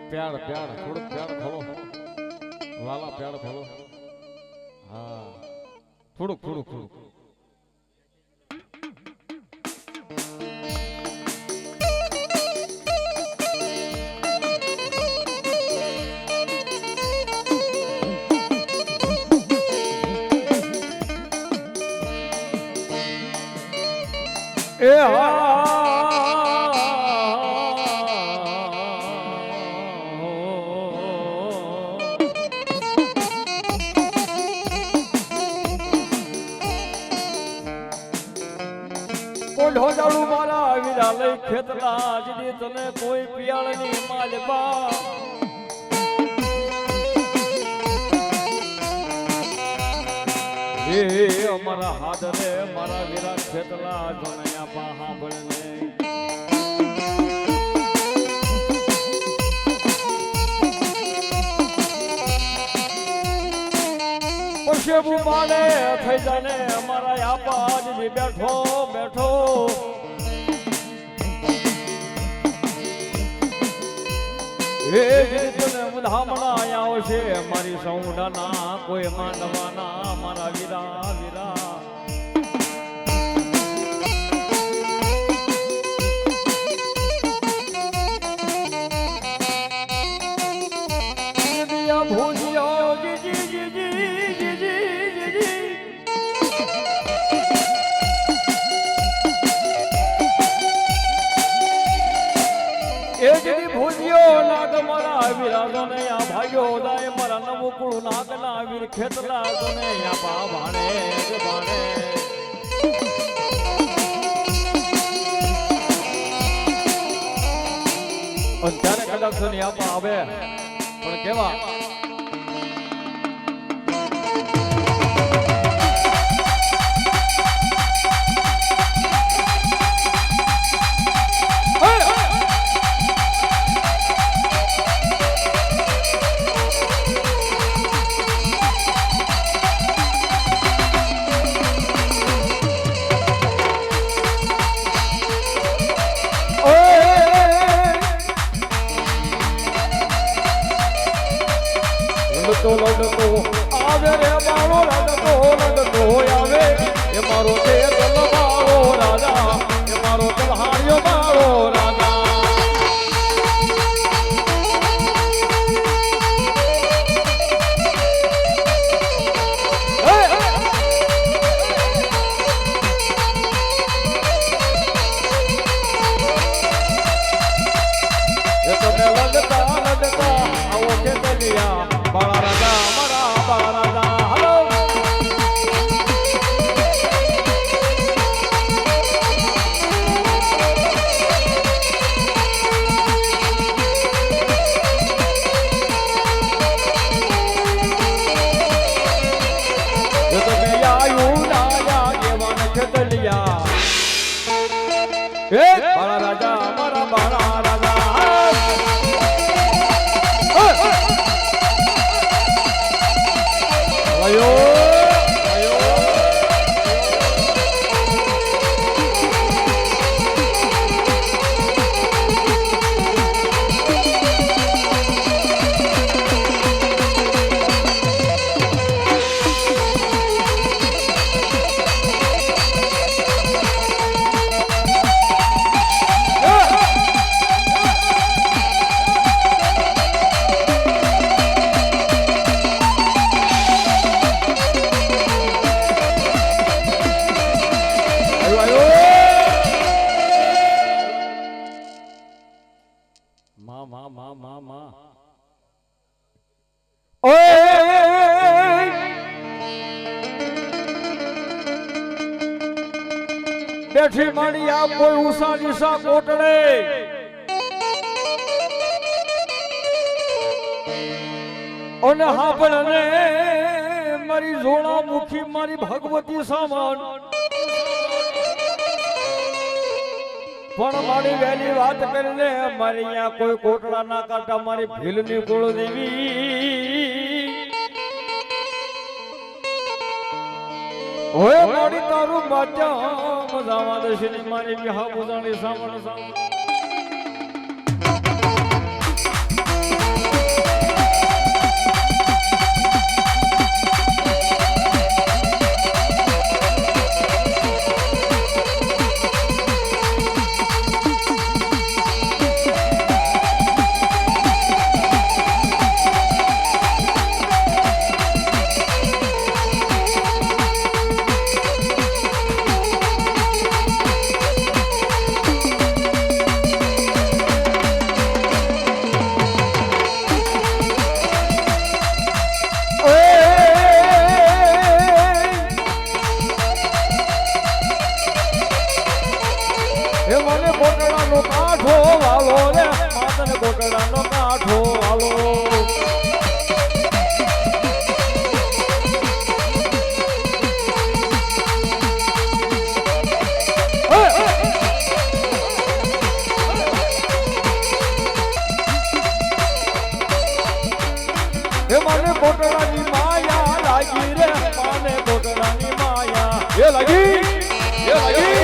પ્યાર પ્યાર થોડુંક પ્યાર ખોલો વાલા પ્યાર ખોલો હા થોડુંક થોડુંક થોડુંક એ ઢોજાળું મારા વીરા લઈ ખેતલા જડી તને કોઈ પિયાળની માલબા એ અમારા હાદરે મારા વીરા ખેતલા જોનયા પાહા બળને પશેબુ માને થઈ જાને અમારા આપા જ બેઠો બેઠો એ તને મુધામણા આવશે મારી સૌડાના કોઈ માંડવાના મારા વીરા વીરા ભૂજ્યો જી જી એ જડી ભૂજ્યો નાગ મારા વીરા ને આ ભાઈઓ દાય મારા નવકુળ નાગના વીર ખેતલા તને આ પા ભાણે ભાણે અત્યારે કદાચ ની આપા આવે પણ કેવા લડતો આવે રે મારો લડતો આવે એ મારો તે તલવારો રાજા એ મારો તલહાર્યો મારો રાજા એ તમે લડતા લડતા આવો કે દલિયા બાળા રાજા અમારા બાળા રાજા હલો જો તમે આયું રાજા કેવાન ખેતલિયા એ બાળા રાજા અમારા બાળા રાજા આયો બેઠી મારી આ કોઈ ઉષા દિશા કોટડે અને હાબળ ને મારી જોડા મુખી મારી ભગવતી સામાન પણ મારી વહેલી વાત કરીને મારી અહીંયા કોઈ કોટડા ના કાઢા મારી ભીલની કુળ દેવી હોય મારી તારું બાચા મજામાં દશની મારી વિહા બુજાણી સામણ સામણ હે મને કોટડાનો કાઠો વાલો રે માતને કોટડાનો કાઠો વાલો હે મને કોટડાની માયા લાગી રે મને કોટડાની માયા એ લાગી એ લાગી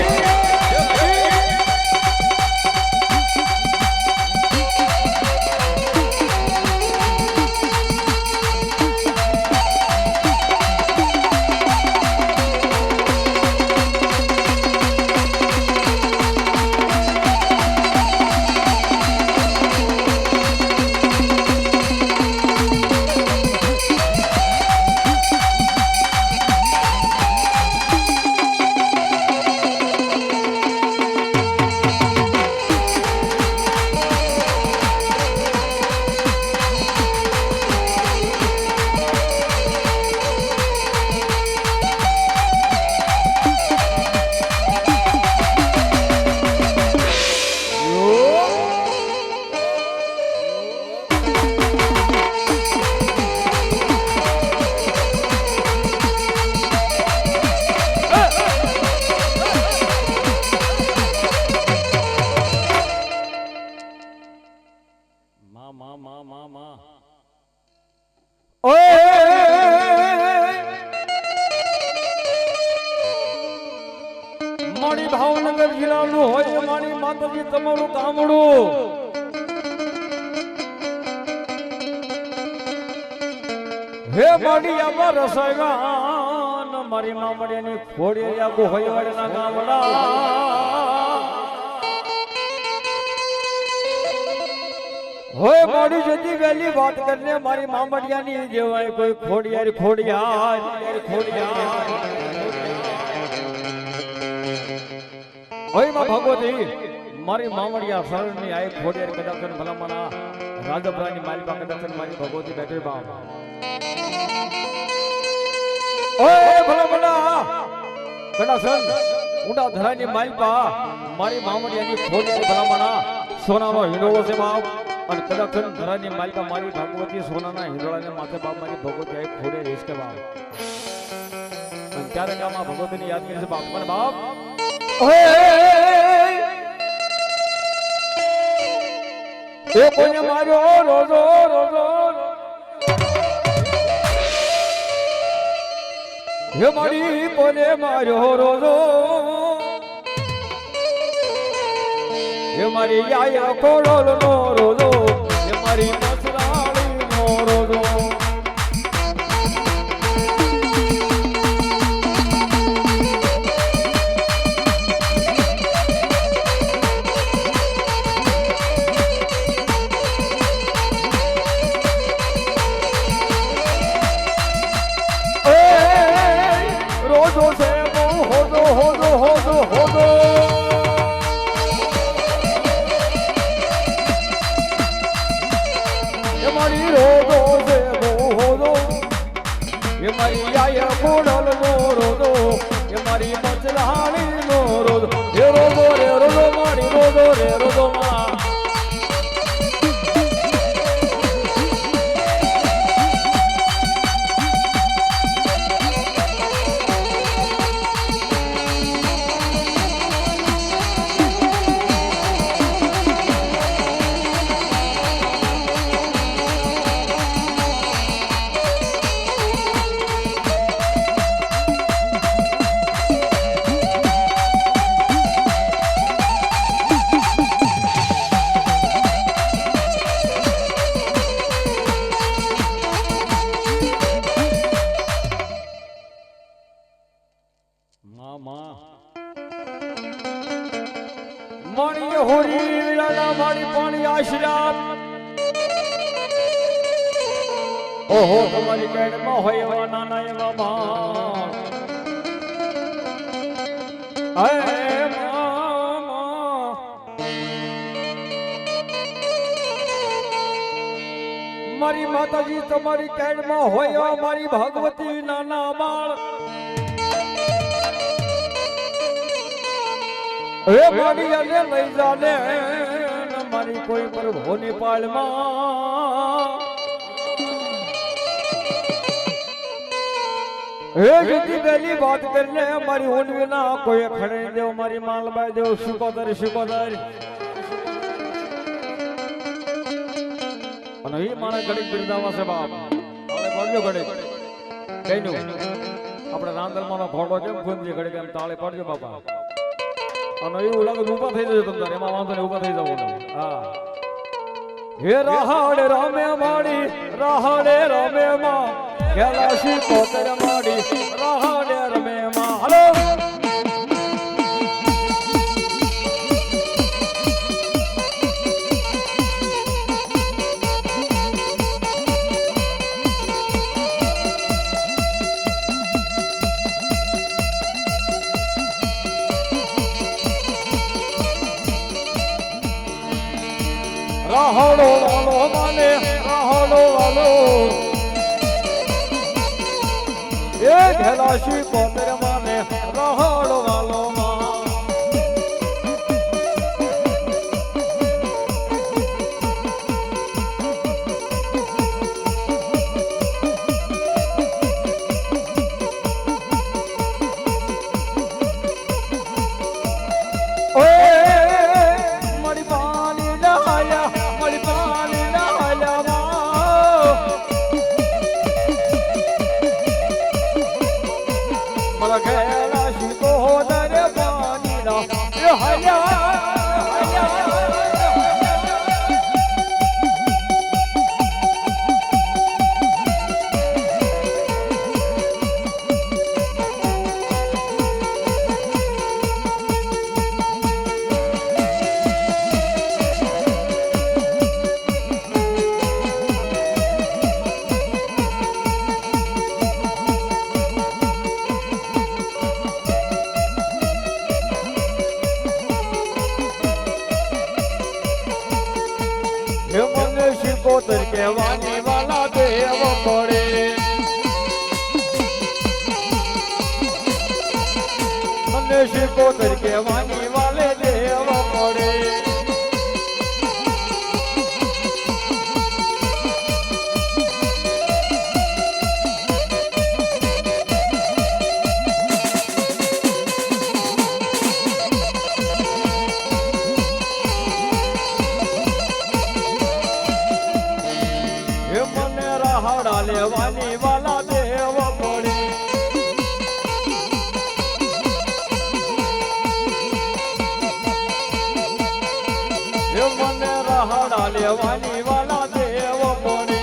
મારી ભાવનગર જિલ્લાનું હોય મારી માતાજી તમારું ગામડું હે મારી આમાં રસાયણ મારી મામડિયાની ખોડી આગુ હોય વાળના ગામડા હોય મારી જતી વેલી વાત કરીને મારી મામડિયાની જેવાય કોઈ ખોડિયાર ખોડિયાર ખોડિયાર હોય માં ભગવતી મારી મામડિયા શરણની આય ખોડિયાર કદાચ ભલામણા રાજપરાની માલિકા કદાચ મારી ભગવતી બેઠી બાપ ઓય ભલામણા કદાચ ઊંડા ધરાની માલિકા મારી મામડિયાની ખોડિયાર ભલામણા સોનાનો હિંડોળો છે બાપ અને કદાચ ધરાની માલિકા મારી ભગવતી સોનાના હિંડોળાને માથે બાપ મારી ભગવતી આય ખોડિયાર હિસકે બાપ અને ત્યારે ગામમાં ભગવતીને યાદ કરી છે બાપ મને બાપ એ કોને માર્યો રોજો રોજો હે મારી કોને માર્યો રોજો હે મારી યાયા કોડોલ નો રોજો હે મારી મસરાળી નો રોજો મણી હોરી વિરાલા મારી પાણી આશરાત ઓહો તમારી કેડમાં હોય એવા નાના એવા માં હે મારી માતાજી તમારી કેડમાં હોય એવા મારી ભગવતી નાના બાળ હે માડિયાને લઈ જાને મારી કોઈ પર ભોની પાળમાં હે જતી બેલી વાત કરને મારી ઓનવી ના કોઈ ખડે દેવ મારી માલબાઈ દેવ શિકોદર અને એ માણસ ઘડીક બિરદાવા છે બાપ તાળે પડજો ઘડીક કઈનું આપણે રાંદલમાંનો ઘોડો કેમ ફૂંદી ઘડીક એમ તાળે પડજો બાપા અને એવું લાગે ઊભા થઈ જજો તમને એમાં વાંધો નહીં ઊભા થઈ જવું હા હે રાહડે રામે માડી રાહડે રમે માં ગેલાશી કોતર માડી રાહડે રમે માં હલો રાહડો વાલો માને રાહડો વાલો એ ગેલાશી કોતર માને રાહડો વાલો માં કોતર કહેવાની વાલા દેવ પડે મને શિકોતર કહેવાની વાલે દેવ પડે રાહડા લેવાની વાલા દેવ પડે મને રાહડા લેવાની વાલા દેવ પડે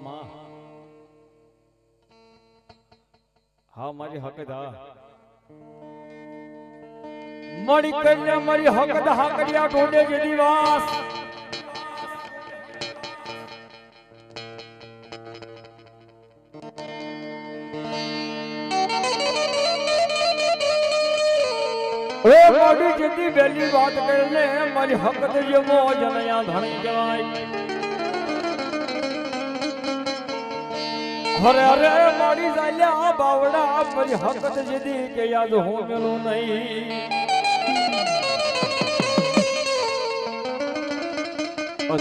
માં હા મારી હકત હા મળી કરીને મારી હકત હાકડિયા ઢોંડે જે દિવાસ એ મોડી જેથી બેલી વાત કરીને મારી હકત જે મોજ નયા ધણી કહેવાય અરે અરે મારી જાલ્યા બાવડા મારી હકત જેથી કે યાદ હું મેલું નહીં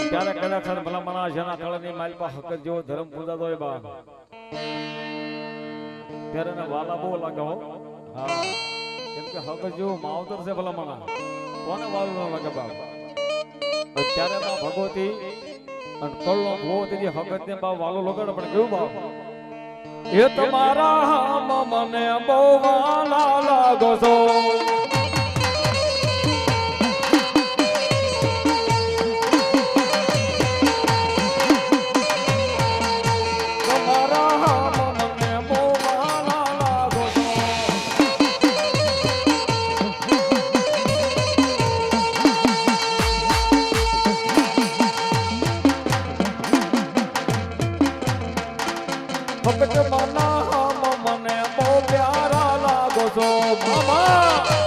ત્યારે કદાચ ભલા મના જેના કળની માલપા હકત જેવો ધર્મ પૂજાતો હોય બા ત્યારે ને વાલા બહુ લાગે હો હા કેમ કે હકત જેવું માવતર છે ભલા મના કોને વાલું ન લાગે બા ત્યારે બા ભગવતી અને કળનો ભગવતી હકત ને બા વાલો લગાડે પણ કેવું બા એ તમારા મને બહુ વાલા લાગો છો ભગત માના મને બહુ પ્યારા લાગો છો મામા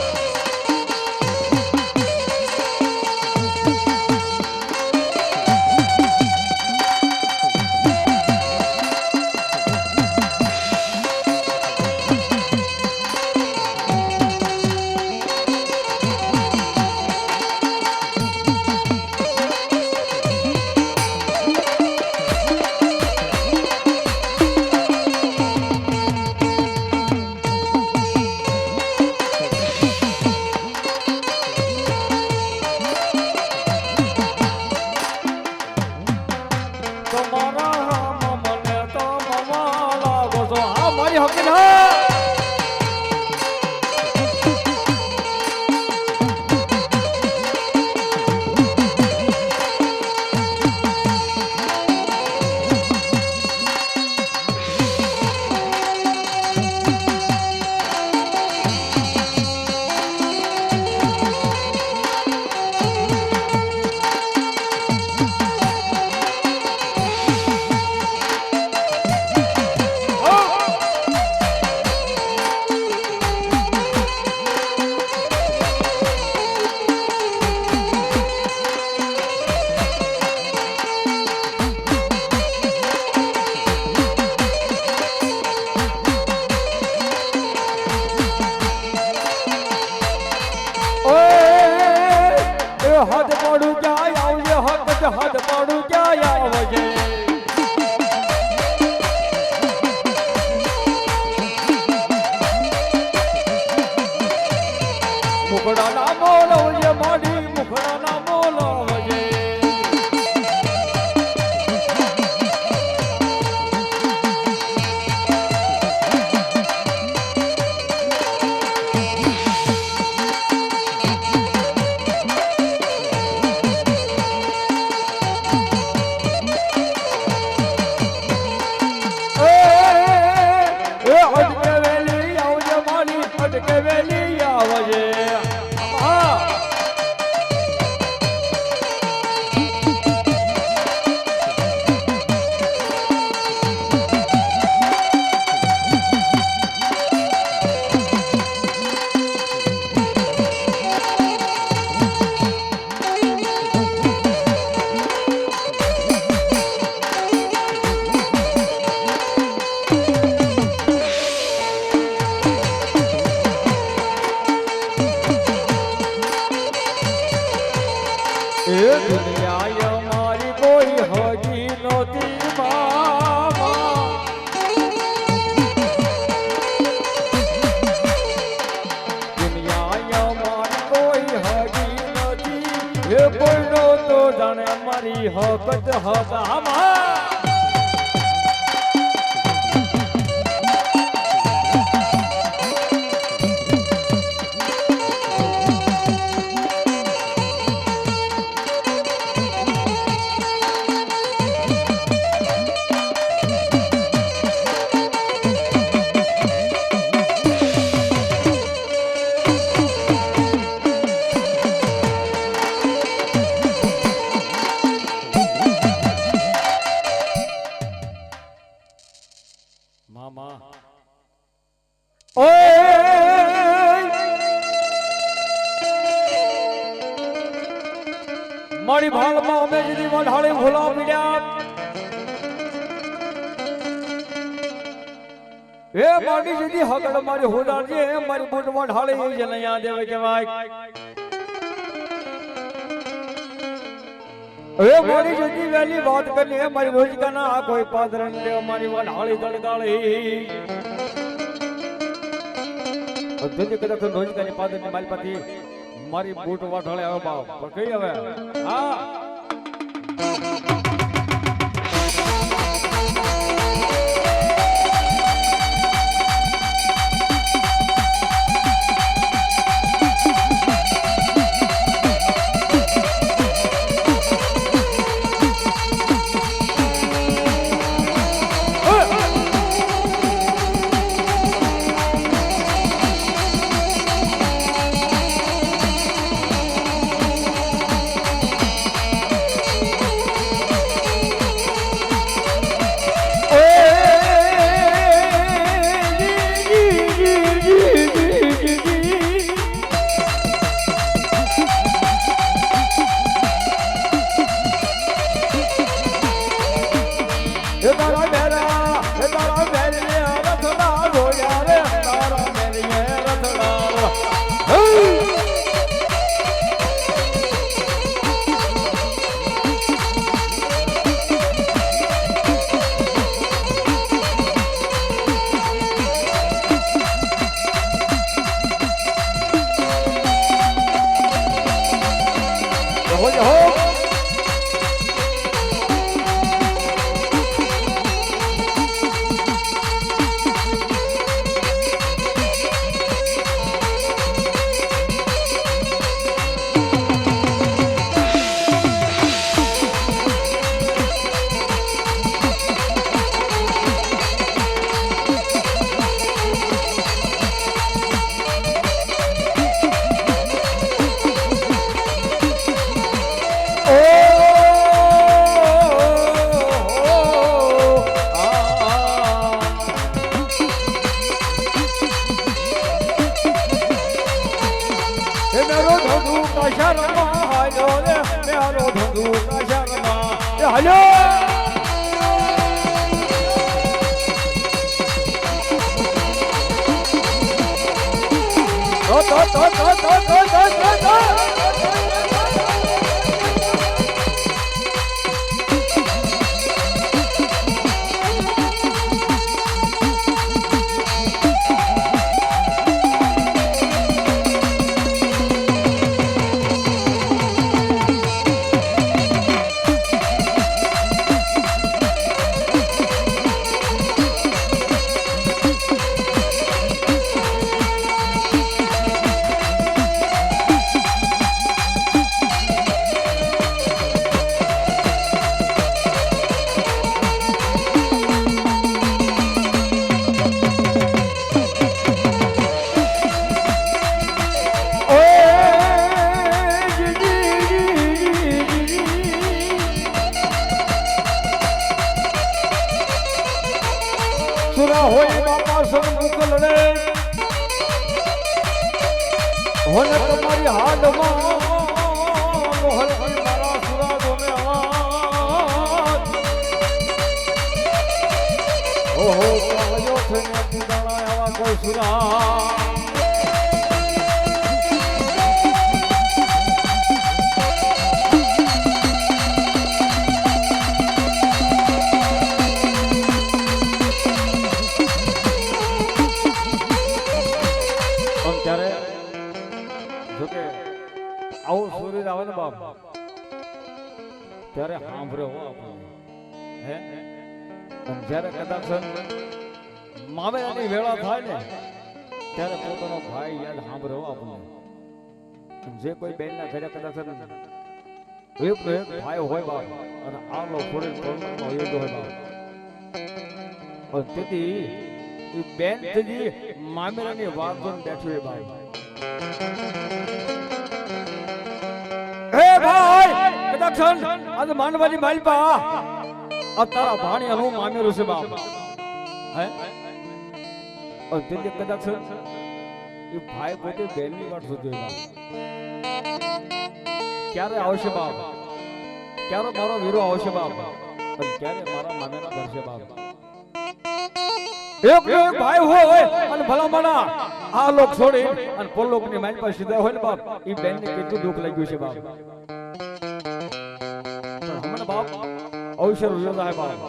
હદ પડું ક્યાં આવજે હકત હદ પડું ક્યાં આવજે મુખડા ના બોલવજે માડી મુખડા ના બોલવજે દુનિયા મારી કોઈ હજી નહોતી મામા દુનિયા મારી કોઈ હજી નથી એ કોઈનો તો જાણે મારી હકત હકામાં વઢાળી ભૂલા પીડ્યા એ મારી સીધી હગડ મારી હોદાજી એ મારી બૂટ વઢાળી જે નયા દેવે કહેવાય એ મારી સીધી વેલી વાત કરી એ મારી રોજકાના આ કોઈ પાદરન દે મારી વઢાળી દળગાળી અધ્યય કદાચ રોજકાની પાદરની માલપાથી મારી બૂટ વઢાળે આવે બાપ પણ કઈ હવે હા સુરા હોય બાપા સન્મુખ લડે હોને તમારી હાડમાં મોહનજી મારા સુરા દોને આવાજ ઓહો કાળજો થઈને દીદાણા આવા કોઈ સુરા આવો સૂર્ય આવે ને બાપ ત્યારે સાંભળ્યો હો આપણે હે અને જ્યારે કદાચ મામેરાની વેળા થાય ને ત્યારે પોતાનો ભાઈ યાદ સાંભળ્યો આપણને જે કોઈ બેન ના ઘરે કદાચ એક ભાઈ હોય બાપ અને આલો થોડી પ્રોબ્લેમમાં હોય હોય બાપ તેથી એ બેન તેથી મામેરાની વાત જોઈને બેઠું એ બાપ હે ભાઈ કદાક્ષણ આજ માનવાની માલપા આ તારા ભાણિયાનું મામેરું છે બાપ હે અને તેથી કદાક્ષણ એ ભાઈ પોતે બેનની વાત શોધ્યો બાપ ક્યારે આવશે બાપ ક્યારે મારો વીરો આવશે બાપ અને ક્યારે મારા મામેના ઘર છે બાપ એક ભાઈ હોય અને ભલા મણા આ લોક છોડી અને પરલોક ની મારી પાસે સીધા હોય ને બાપ ઈ બેન ને કેટલું દુઃખ લાગ્યું છે બાપ પણ હમણાં બાપ અવસર રહ્યો જાય બાપ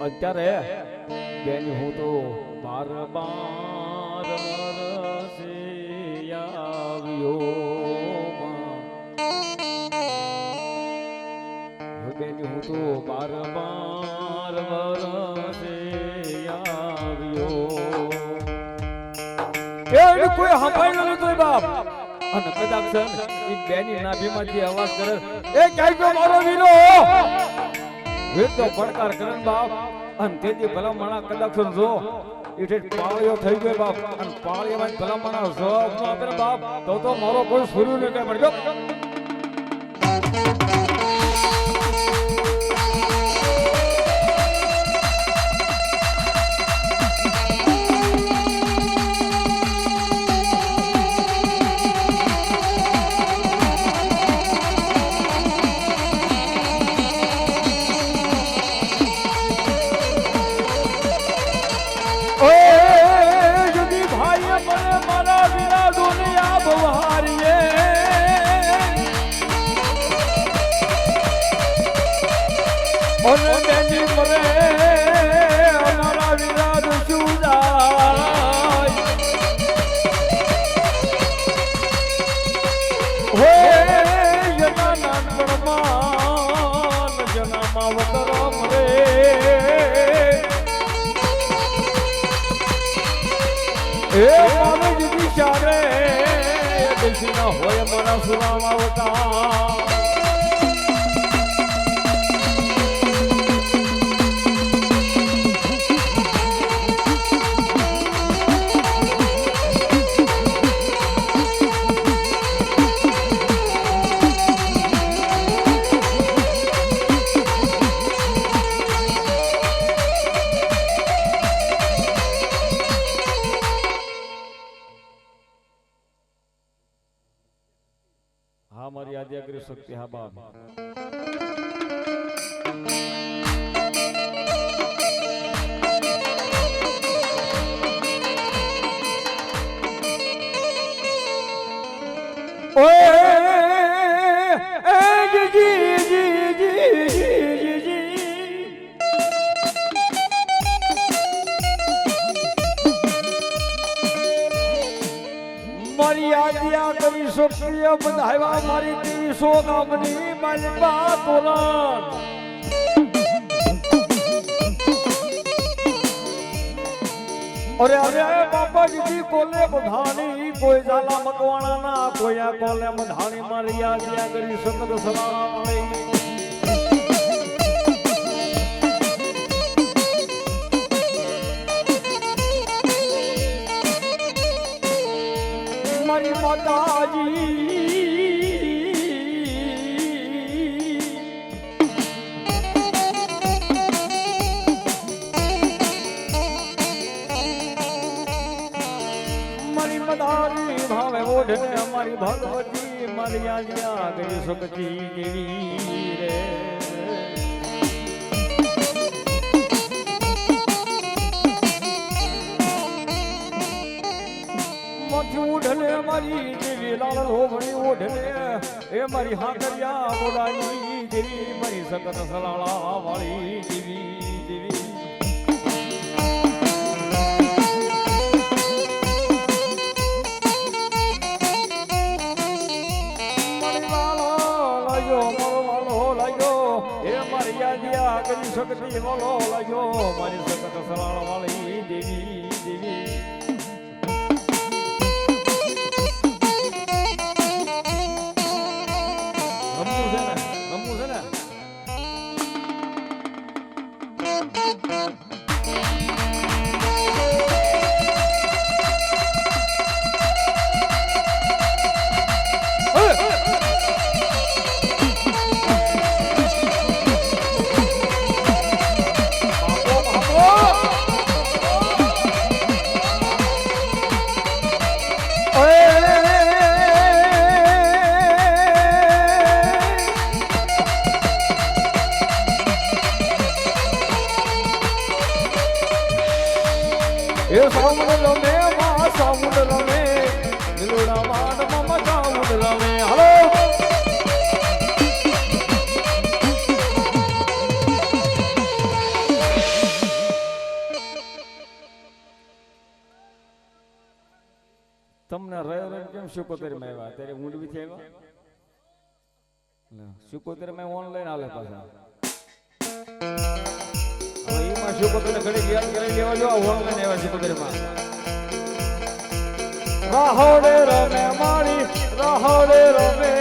અત્યારે બેન હું તો બાર બાર વરસે આવ્યો બેન હું તો બાર બાર વરસે કોઈ સાંભળ્યું નતું બાપ અને કદાચ ઈ બેની નાભીમાંથી અવાજ કરે એ ક્યાંય તો મારો વીરો વે તો પડકાર કરે બાપ અને તેથી ભલા મણા કદાચ જો એટલે પાળિયો થઈ ગયો બાપ અને પાળિયામાં ભલા મણા જવાબ ન આપે બાપ તો મારો કોઈ સુર્યું ને કઈ મળ્યો હોય મારા સુરામાં આવતા હા મારી આદ્યાગરી શક્તિ હા બાપ મારી આજ્ઞા કરી શક્તિએ બંધાવ્યા મારી દેવી સો ગામની માલિકા તોરણ અરે અરે બાપા જીજી કોલે બધાની કોઈ ઝાલા મકવાણા ના કોઈ આ કોલે મધાણી મારી આજ્ઞા કરી સકત સલામ લઈ મારી માતાજી મારી મદારી ભાવે ઓઢે મારી ભગવતી મારી આજ્ઞા કરી શકતી દેવી રે ઓઢલે મારી દેવી લાલ લોભણી ઓઢલે એ મારી હાકરિયા બોલાની દેવી મારી સકત સલાળા વાળી દેવી દેવી મારી લાલો લાગ્યો મારો વાલો લાગ્યો એ મારી યાદિયા કરી શકતી વાલો લાગ્યો મારી સકત સલાળા વાળી દેવી દેવી એ સાઉન્ડ રમે માં સાઉન્ડ રમે દિલોડા માનમાં મજાઉન્ડ રમે હલો તમને રહ્યો કેમ 77 માં આવ્યા ત્યારે ઊંડવી થી આવ્યા 77 માં ઓનલાઈન આલે પાછા હવે એમાં 77 ઘડી યાદ કરી લેવા જો ઓનલાઈન આવ્યા 77 માં રાહોડે રમે મારી રાહોડે રમે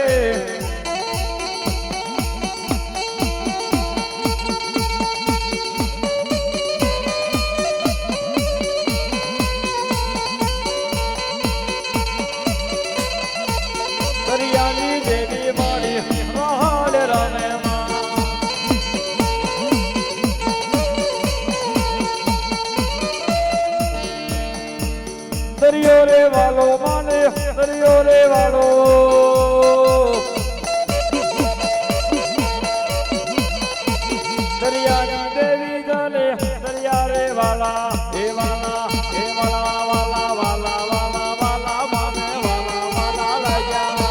દરિયાની દેવી મારી રાહોડે રમે દરિયો રે વાલો માને દરિયો રે વાલો દરિયાની દેવી ગલે દરિયા રે વાલા હે વાલા હે વાલા વાલા વાલા વાલા વાલા માને વાલા વાલા લાગ્યા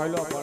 માયલો